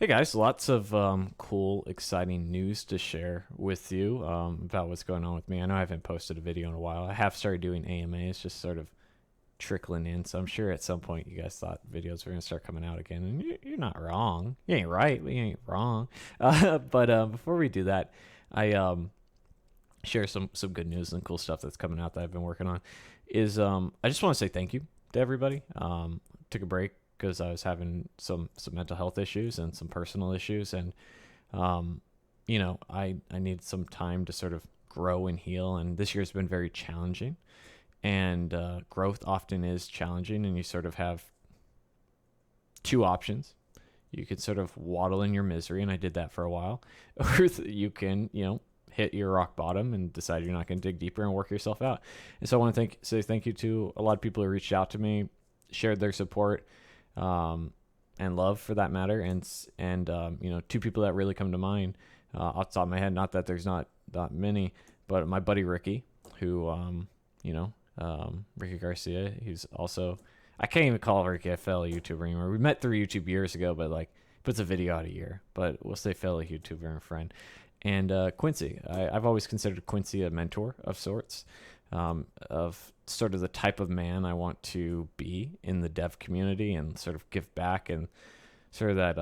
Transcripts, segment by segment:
Hey guys, lots of cool, exciting news to share with you about what's going on with me. I know I haven't posted a video in a while. I have started doing AMAs, just sort of trickling in. So I'm sure at some point you guys thought videos were going to start coming out again. And you're not wrong. You ain't right, but you ain't wrong. But before we do that, I share some good news and cool stuff that's coming out that I've been working on. I just want to say thank you to everybody. Took a break because I was having some mental health issues and some personal issues, and I needed some time to sort of grow and heal. And this year's been very challenging, and growth often is challenging, and you sort of have two options. You could sort of waddle in your misery, and I did that for a while, or you can, hit your rock bottom and decide you're not going to dig deeper and work yourself out. And so I want to say thank you to a lot of people who reached out to me, shared their support, and love for that matter, and two people that really come to mind off the top of my head. Not that there's not that many, but my buddy Ricky, who Ricky Garcia. He's also, I can't even call Ricky a fellow YouTuber anymore. We met through YouTube years ago, but like puts a video out a year. But we'll say fellow YouTuber and friend. And Quincy, I've always considered Quincy a mentor of sorts, of sort of the type of man I want to be in the dev community and sort of give back, and sort of that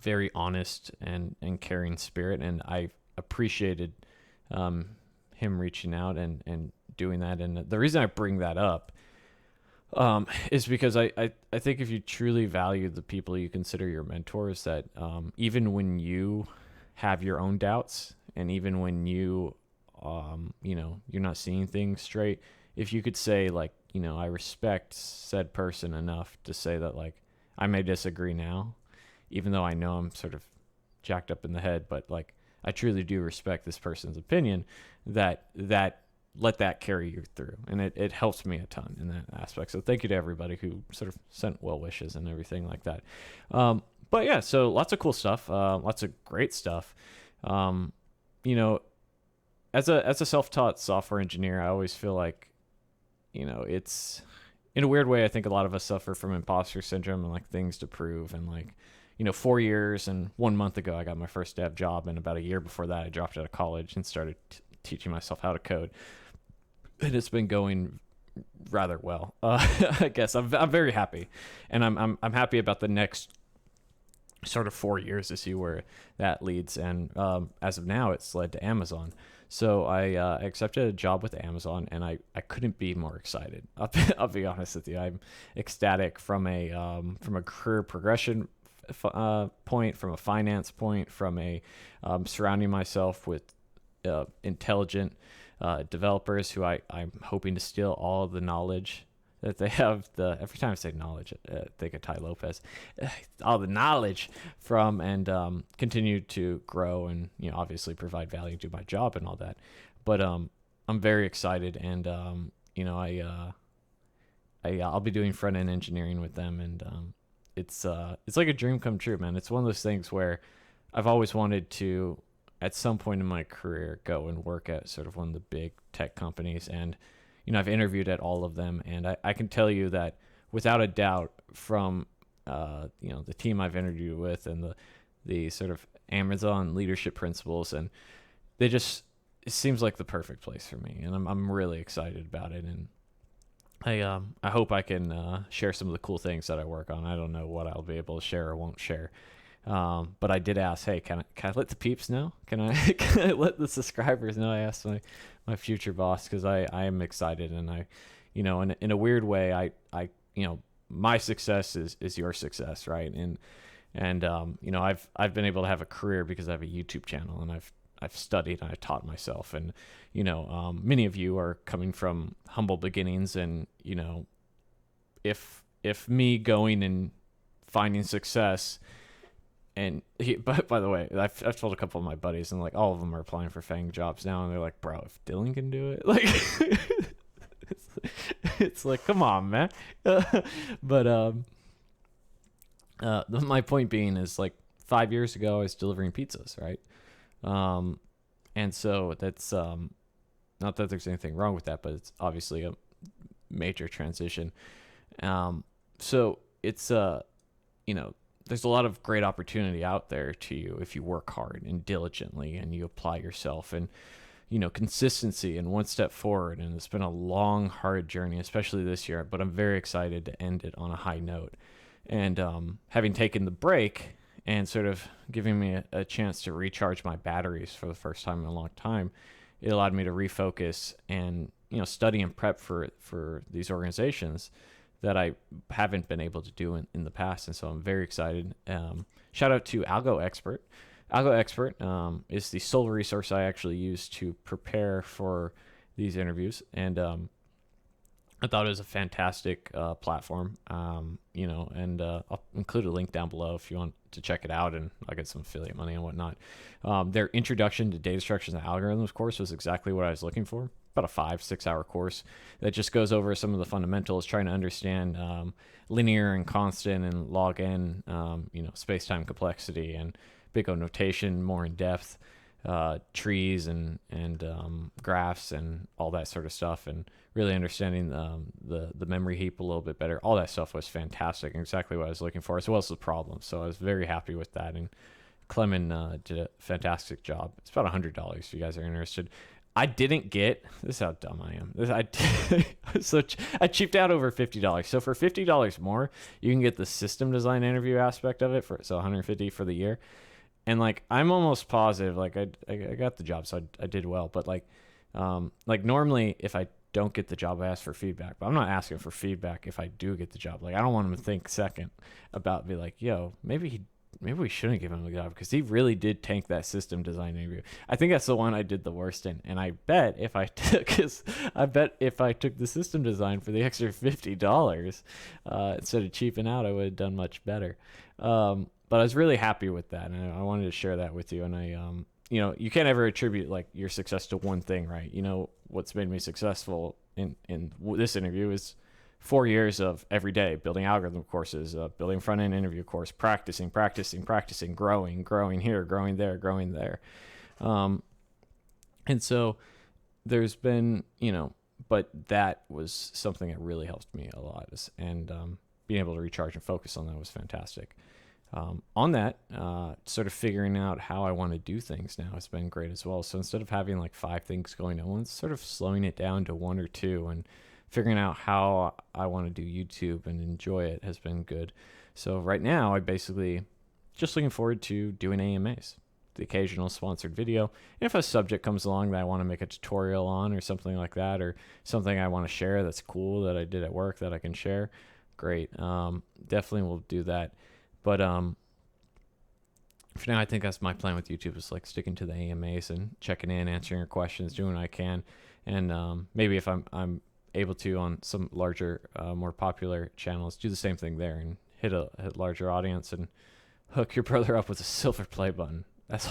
very honest and caring spirit. And I appreciated him reaching out and doing that. And the reason I bring that up is because I think if you truly value the people you consider your mentors, that even when you have your own doubts, and even when you're not seeing things straight, if you could say like, I respect said person enough to say that like I may disagree now, even though I know I'm sort of jacked up in the head, but like I truly do respect this person's opinion, that let that carry you through. And it helps me a ton in that aspect. So thank you to everybody who sort of sent well wishes and everything like that. But yeah, so lots of cool stuff, lots of great stuff. Um, you know, as a self-taught software engineer, I always feel like, it's in a weird way. I think a lot of us suffer from imposter syndrome and like things to prove. And like, 4 years and 1 month ago, I got my first dev job, and about a year before that, I dropped out of college and started teaching myself how to code. And it's been going rather well. I guess I'm very happy, and I'm happy about the next sort of 4 years to see where that leads. And as of now, it's led to Amazon. So I accepted a job with Amazon, and I couldn't be more excited. I'll be honest with you. I'm ecstatic from a career progression point, from a finance point, from a surrounding myself with intelligent developers who I'm hoping to steal all of the knowledge that they have. Every time I say knowledge, I think of Ty Lopez. All the knowledge from, and continue to grow, and obviously provide value to my job and all that. But I'm very excited, and I'll be doing front end engineering with them, and it's like a dream come true, man. It's one of those things where I've always wanted to, at some point in my career, go and work at sort of one of the big tech companies. And I've interviewed at all of them, and I can tell you that without a doubt, from the team I've interviewed with, and the sort of Amazon leadership principles, and it seems like the perfect place for me, and I'm really excited about it. And I hope I can share some of the cool things that I work on. I don't know what I'll be able to share or won't share. But I did ask, hey, can I let the peeps know? Can I can I let the subscribers know? I asked my future boss, because I am excited, and I, in a weird way, I my success is your success, right? And I've been able to have a career because I have a YouTube channel, and I've studied and I've taught myself. And many of you are coming from humble beginnings, and if me going and finding success. And but by the way, I've told a couple of my buddies, and like all of them are applying for FANG jobs now, and they're like, "Bro, if Dylan can do it, like, it's like, come on, man." But my point being is, like, 5 years ago, I was delivering pizzas, right? And so that's not that there's anything wrong with that, but it's obviously a major transition. So it's there's a lot of great opportunity out there to you if you work hard and diligently and you apply yourself, and consistency and one step forward. And it's been a long, hard journey, especially this year, but I'm very excited to end it on a high note. And having taken the break and sort of giving me a chance to recharge my batteries for the first time in a long time, it allowed me to refocus and study and prep for these organizations that I haven't been able to do in the past. And so I'm very excited. Shout out to Algo Expert. Algo Expert is the sole resource I actually use to prepare for these interviews. And I thought it was a fantastic platform, and I'll include a link down below if you want to check it out, and I'll get some affiliate money and whatnot. Their introduction to data structures and algorithms course was exactly what I was looking for. About a 5-6 hour course that just goes over some of the fundamentals, trying to understand linear and constant and log n, space-time complexity and big O notation more in depth, trees and graphs and all that sort of stuff, and really understanding the memory heap a little bit better. All that stuff was fantastic and exactly what I was looking for, as well as the problem. So I was very happy with that, and Clement did a fantastic job. It's about $100 if you guys are interested. I didn't get, this is how dumb I am. I cheaped out over $50. So for $50 more, you can get the system design interview aspect of it so $150 for the year. And I'm almost positive, I got the job, so I did well. But normally if I don't get the job, I ask for feedback. But I'm not asking for feedback if I do get the job. I don't want him to think second about be like, yo, maybe we shouldn't give him a job, because he really did tank that system design interview. I think that's the one I did the worst in. And I bet if I took the system design for the extra $50 instead of cheaping out, I would have done much better. But I was really happy with that, and I wanted to share that with you. And I, you can't ever attribute your success to one thing, right? What's made me successful in this interview is 4 years of every day building algorithm courses, building front-end interview course, practicing, growing here, growing there. And so there's been, but that was something that really helped me a lot. And being able to recharge and focus on that was fantastic. On that, sort of figuring out how I want to do things now has been great as well. So instead of having 5 things going on, sort of slowing it down to 1 or 2 and figuring out how I want to do YouTube and enjoy it has been good. So right now, I basically just looking forward to doing AMAs, the occasional sponsored video. And if a subject comes along that I want to make a tutorial on or something like that, or something I want to share that's cool that I did at work that I can share, great. Definitely will do that. But for now, I think that's my plan with YouTube, is sticking to the AMAs and checking in, answering your questions, doing what I can. And maybe if I'm able to on some larger, more popular channels, do the same thing there and hit a larger audience and hook your brother up with a silver play button. That's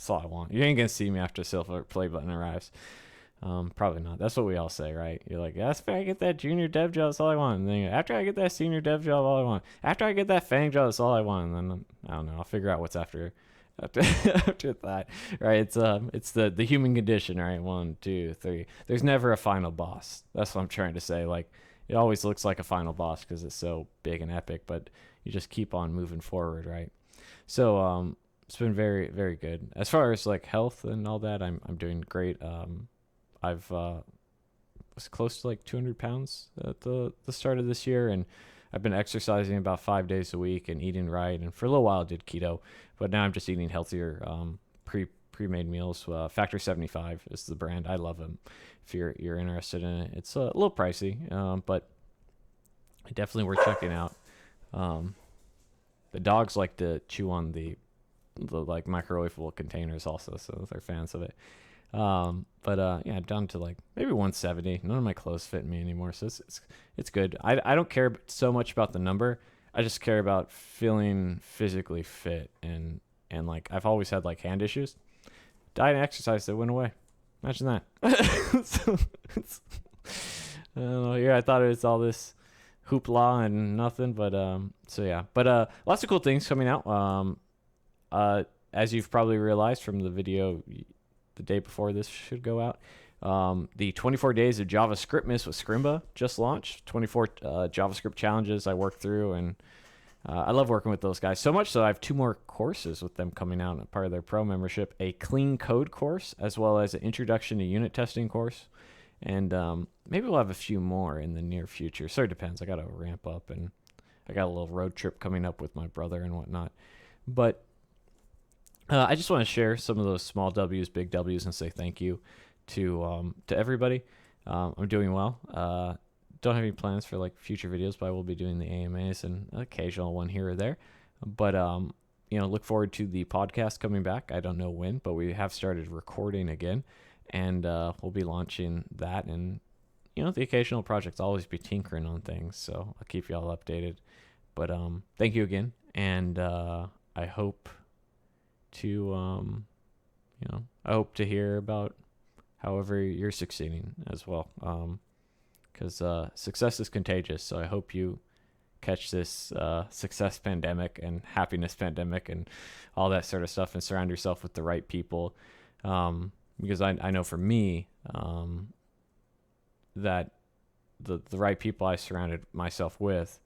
all I want. You ain't gonna see me after a silver play button arrives. Probably not. That's what we all say, right? You're like, after I get that junior dev job, that's all I want. And then after I get that senior dev job, all I want. After I get that FANG job, that's all I want. And then I don't know. I'll figure out what's after that, right? It's the human condition, right? 1, 2, 3. There's never a final boss. That's what I'm trying to say. It always looks like a final boss because it's so big and epic, but you just keep on moving forward, right? So it's been very, very good. As far as health and all that, I'm doing great. I've was close to 200 pounds at the start of this year, and I've been exercising about 5 days a week and eating right. And for a little while I did keto, but now I'm just eating healthier, pre-made meals. Factor 75 is the brand. I love them. If you're interested in it, it's a little pricey, but definitely worth checking out. The dogs like to chew on the microwavable containers also, so they're fans of it. Yeah, down to maybe 170. None of my clothes fit me anymore, so it's good. I don't care so much about the number. I just care about feeling physically fit, and I've always had hand issues. Diet and exercise, that went away. Imagine that. I don't know. Yeah, I thought it was all this hoopla and nothing, but so yeah. But lots of cool things coming out. As you've probably realized from the video the day before this should go out, the 24 days of JavaScript Miss with Scrimba just launched. 24 JavaScript challenges I worked through and I love working with those guys so much so I have 2 more courses with them coming out, part of their pro membership, a clean code course as well as an introduction to unit testing course. And maybe we'll have a few more in the near future. So it depends. I got to ramp up, and I got a little road trip coming up with my brother and whatnot. But I just want to share some of those small W's, big W's, and say thank you to everybody. I'm doing well. Don't have any plans for like future videos, but I will be doing the AMAs and an occasional one here or there. But look forward to the podcast coming back. I don't know when, but we have started recording again, and we'll be launching that. And the occasional projects, I'll always be tinkering on things, so I'll keep you all updated. But thank you again, and I hope to I hope to hear about however you're succeeding as well. Because success is contagious. So I hope you catch this success pandemic and happiness pandemic and all that sort of stuff, and surround yourself with the right people. Because I know for me that the right people I surrounded myself with,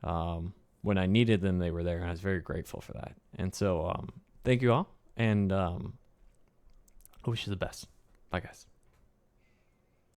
when I needed them, they were there, and I was very grateful for that. And so thank you all, and I wish you the best. Bye, guys.